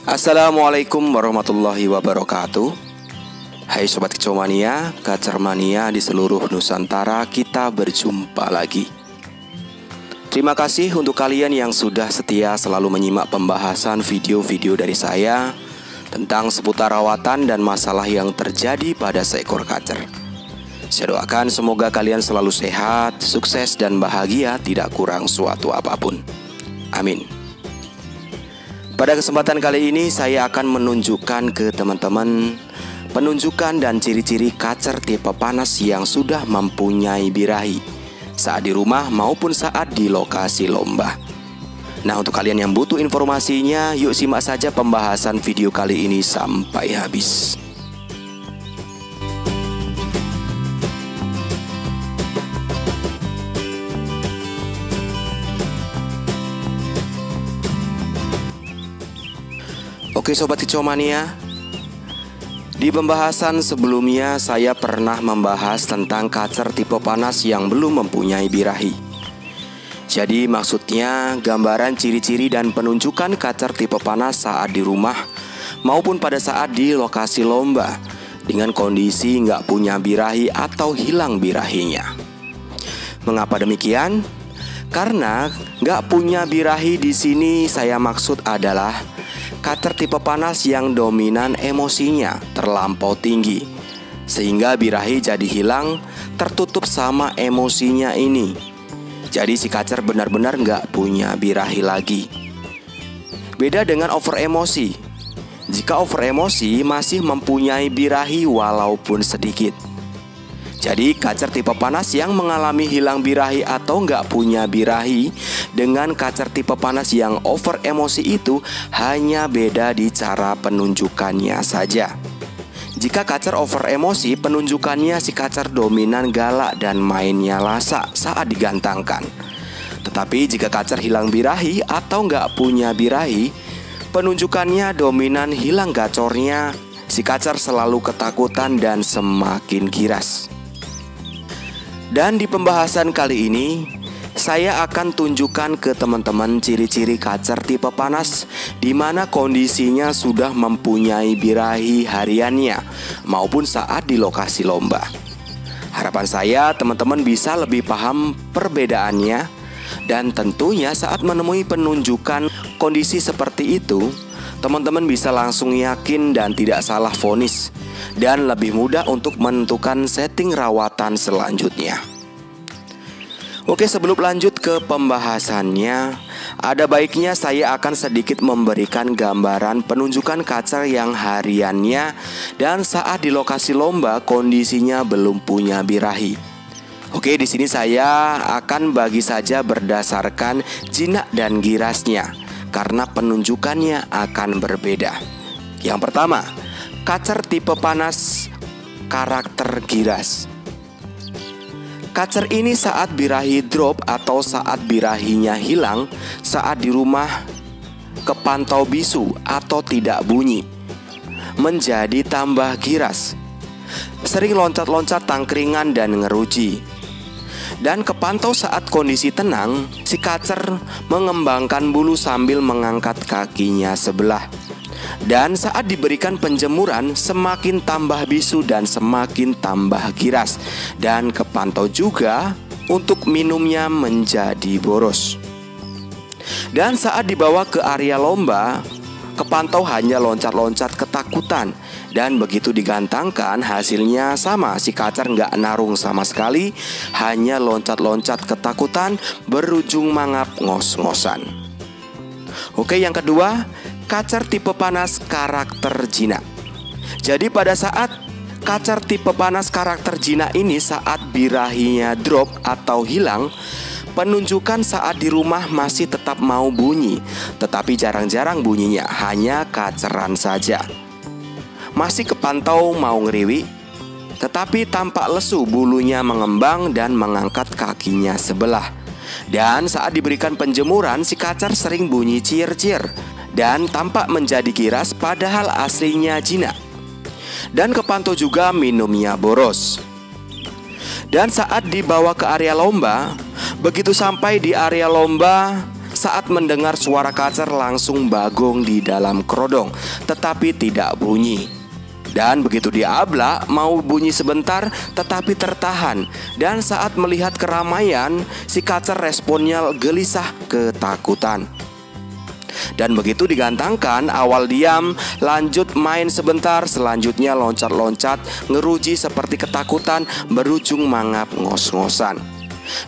Assalamualaikum warahmatullahi wabarakatuh. Hai Sobat Kicomania, Kacermania di seluruh Nusantara, kita berjumpa lagi. Terima kasih untuk kalian yang sudah setia selalu menyimak pembahasan video-video dari saya tentang seputar rawatan dan masalah yang terjadi pada seekor kacer. Saya doakan semoga kalian selalu sehat, sukses dan bahagia, tidak kurang suatu apapun. Amin. Pada kesempatan kali ini saya akan menunjukkan ke teman-teman penunjukan dan ciri-ciri kacer tipe panas yang sudah mempunyai birahi saat di rumah maupun saat di lokasi lomba. Nah, untuk kalian yang butuh informasinya, yuk simak saja pembahasan video kali ini sampai habis. Oke Sobat Kicomania, di pembahasan sebelumnya saya pernah membahas tentang kacer tipe panas yang belum mempunyai birahi. Jadi maksudnya gambaran ciri-ciri dan penunjukan kacer tipe panas saat di rumah maupun pada saat di lokasi lomba dengan kondisi nggak punya birahi atau hilang birahinya. Mengapa demikian? Karena nggak punya birahi di sini saya maksud adalah kacer tipe panas yang dominan emosinya terlampau tinggi, sehingga birahi jadi hilang, tertutup sama emosinya ini. Jadi si kacer benar-benar nggak punya birahi lagi. Beda dengan over emosi. Jika over emosi masih mempunyai birahi walaupun sedikit. Jadi kacer tipe panas yang mengalami hilang birahi atau nggak punya birahi dengan kacer tipe panas yang over emosi itu hanya beda di cara penunjukannya saja. Jika kacer over emosi, penunjukannya si kacer dominan galak dan mainnya lasak saat digantangkan. Tetapi jika kacer hilang birahi atau nggak punya birahi, penunjukannya dominan hilang gacornya, si kacer selalu ketakutan dan semakin giras. Dan di pembahasan kali ini saya akan tunjukkan ke teman-teman ciri-ciri kacer tipe panas di mana kondisinya sudah mempunyai birahi hariannya maupun saat di lokasi lomba. Harapan saya teman-teman bisa lebih paham perbedaannya, dan tentunya saat menemui penunjukan kondisi seperti itu, teman-teman bisa langsung yakin dan tidak salah vonis, dan lebih mudah untuk menentukan setting rawatan selanjutnya. Oke, sebelum lanjut ke pembahasannya, ada baiknya saya akan sedikit memberikan gambaran penunjukan kacer yang hariannya dan saat di lokasi lomba kondisinya belum punya birahi. Oke, di sini saya akan bagi saja berdasarkan jinak dan girasnya karena penunjukannya akan berbeda. Yang pertama, kacer tipe panas karakter giras. Kacer ini saat birahi drop atau saat birahinya hilang, saat di rumah kepantau bisu atau tidak bunyi, menjadi tambah giras, sering loncat-loncat tangkringan dan ngeruji. Dan kepantau saat kondisi tenang, si kacer mengembangkan bulu sambil mengangkat kakinya sebelah. Dan saat diberikan penjemuran semakin tambah bisu dan semakin tambah giras. Dan kepantau juga untuk minumnya menjadi boros. Dan saat dibawa ke area lomba, kepantau hanya loncat-loncat ketakutan. Dan begitu digantangkan hasilnya sama, si kacer nggak narung sama sekali, hanya loncat-loncat ketakutan berujung mangap ngos-ngosan. Oke, yang kedua, kacer tipe panas karakter jinak. Jadi pada saat kacer tipe panas karakter jinak ini saat birahinya drop atau hilang, penunjukan saat di rumah masih tetap mau bunyi, tetapi jarang-jarang bunyinya, hanya kaceran saja. Masih kepantau mau ngeriwi, tetapi tampak lesu bulunya mengembang dan mengangkat kakinya sebelah. Dan saat diberikan penjemuran, si kacer sering bunyi cier-cier dan tampak menjadi giras padahal aslinya jinak. Dan kepantau juga minumnya boros. Dan saat dibawa ke area lomba, begitu sampai di area lomba, saat mendengar suara kacer langsung bagong di dalam kerodong, tetapi tidak bunyi. Dan begitu dia ablak, mau bunyi sebentar tetapi tertahan. Dan saat melihat keramaian, si kacer responnya gelisah ketakutan. Dan begitu digantangkan, awal diam, lanjut main sebentar, selanjutnya loncat-loncat, ngeruji seperti ketakutan, berujung mangap ngos-ngosan.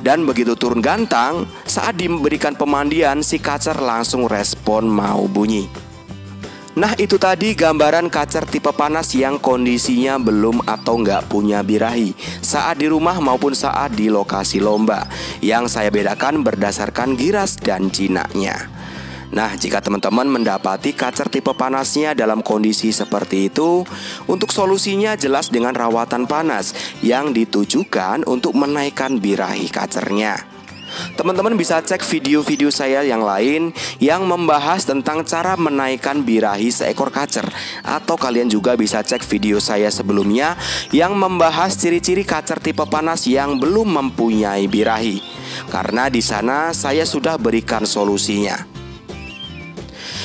Dan begitu turun gantang, saat diberikan pemandian, si kacer langsung respon mau bunyi. Nah, itu tadi gambaran kacer tipe panas yang kondisinya belum atau nggak punya birahi saat di rumah maupun saat di lokasi lomba, yang saya bedakan berdasarkan giras dan jinaknya. Nah, jika teman-teman mendapati kacer tipe panasnya dalam kondisi seperti itu, untuk solusinya jelas dengan rawatan panas yang ditujukan untuk menaikkan birahi kacernya. Teman-teman bisa cek video-video saya yang lain yang membahas tentang cara menaikkan birahi seekor kacer, atau kalian juga bisa cek video saya sebelumnya yang membahas ciri-ciri kacer tipe panas yang belum mempunyai birahi, karena di sana saya sudah berikan solusinya.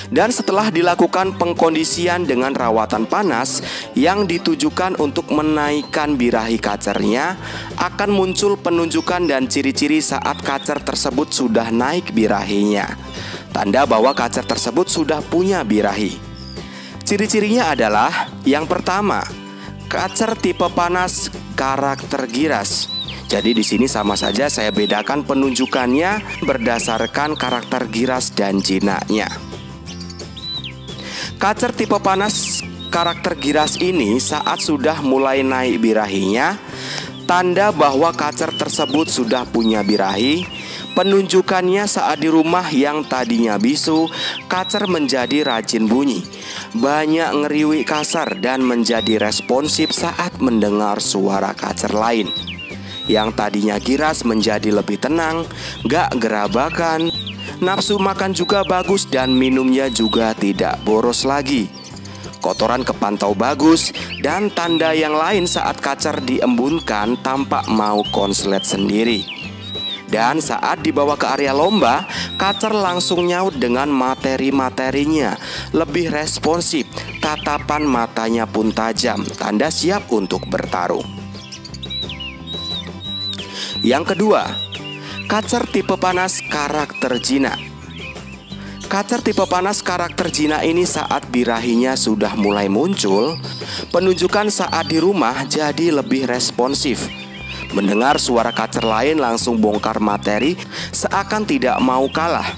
Dan setelah dilakukan pengkondisian dengan rawatan panas yang ditujukan untuk menaikkan birahi kacernya, akan muncul penunjukan dan ciri-ciri saat kacer tersebut sudah naik birahinya, tanda bahwa kacer tersebut sudah punya birahi. Ciri-cirinya adalah yang pertama, kacer tipe panas karakter giras. Jadi di sini sama saja saya bedakan penunjukannya berdasarkan karakter giras dan jinaknya. Kacer tipe panas karakter giras ini saat sudah mulai naik birahinya, tanda bahwa kacer tersebut sudah punya birahi. Penunjukannya saat di rumah yang tadinya bisu, kacer menjadi rajin bunyi, banyak ngeriwik kasar dan menjadi responsif saat mendengar suara kacer lain. Yang tadinya giras menjadi lebih tenang, gak gerabakan. Nafsu makan juga bagus dan minumnya juga tidak boros lagi. Kotoran kepantau bagus, dan tanda yang lain saat kacer diembunkan tampak mau konslet sendiri. Dan saat dibawa ke area lomba, kacer langsung nyaut dengan materi-materinya, lebih responsif, tatapan matanya pun tajam, tanda siap untuk bertarung. Yang kedua, kacer tipe panas karakter jinak. Kacer tipe panas karakter jinak ini saat birahinya sudah mulai muncul, penunjukan saat di rumah jadi lebih responsif. Mendengar suara kacer lain langsung bongkar materi, seakan tidak mau kalah.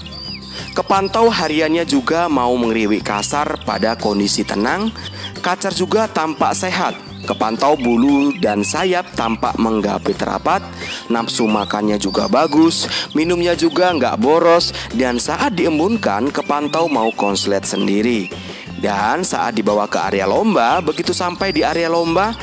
Kepantau hariannya juga mau mengeriwik kasar pada kondisi tenang. Kacer juga tampak sehat. Kepantau bulu dan sayap tampak menggapit rapat. Nafsu makannya juga bagus, minumnya juga nggak boros. Dan saat diembunkan, kepantau mau konslet sendiri. Dan saat dibawa ke area lomba, begitu sampai di area lomba,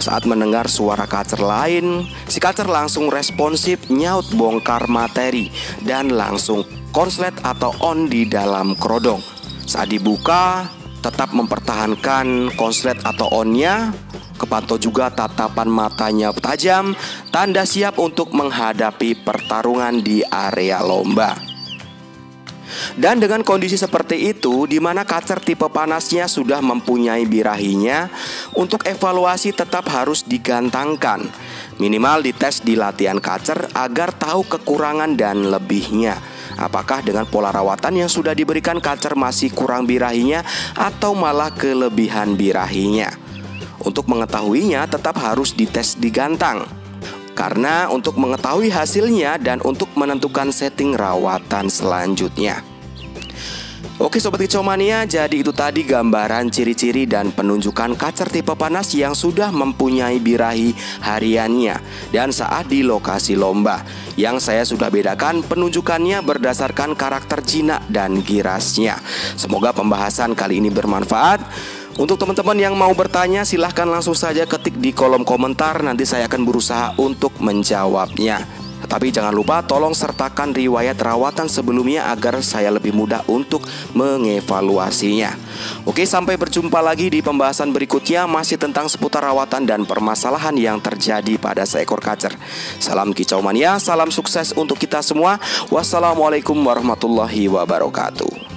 saat mendengar suara kacer lain, si kacer langsung responsif, nyaut bongkar materi, dan langsung konslet atau on di dalam kerodong. Saat dibuka, tetap mempertahankan konslet atau onnya. Kepantau juga tatapan matanya tajam, tanda siap untuk menghadapi pertarungan di area lomba. Dan dengan kondisi seperti itu, di mana kacer tipe panasnya sudah mempunyai birahinya, untuk evaluasi tetap harus digantangkan. Minimal dites di latihan kacer agar tahu kekurangan dan lebihnya. Apakah dengan pola rawatan yang sudah diberikan kacer masih kurang birahinya atau malah kelebihan birahinya. Untuk mengetahuinya tetap harus dites digantang, karena untuk mengetahui hasilnya dan untuk menentukan setting rawatan selanjutnya. Oke Sobat Kicomania, jadi itu tadi gambaran ciri-ciri dan penunjukan kacer tipe panas yang sudah mempunyai birahi hariannya dan saat di lokasi lomba, yang saya sudah bedakan penunjukannya berdasarkan karakter jinak dan girasnya. Semoga pembahasan kali ini bermanfaat. Untuk teman-teman yang mau bertanya, silahkan langsung saja ketik di kolom komentar. Nanti saya akan berusaha untuk menjawabnya. Tapi jangan lupa tolong sertakan riwayat rawatan sebelumnya agar saya lebih mudah untuk mengevaluasinya. Oke, sampai berjumpa lagi di pembahasan berikutnya masih tentang seputar rawatan dan permasalahan yang terjadi pada seekor kacer. Salam kicau mania, salam sukses untuk kita semua. Wassalamualaikum warahmatullahi wabarakatuh.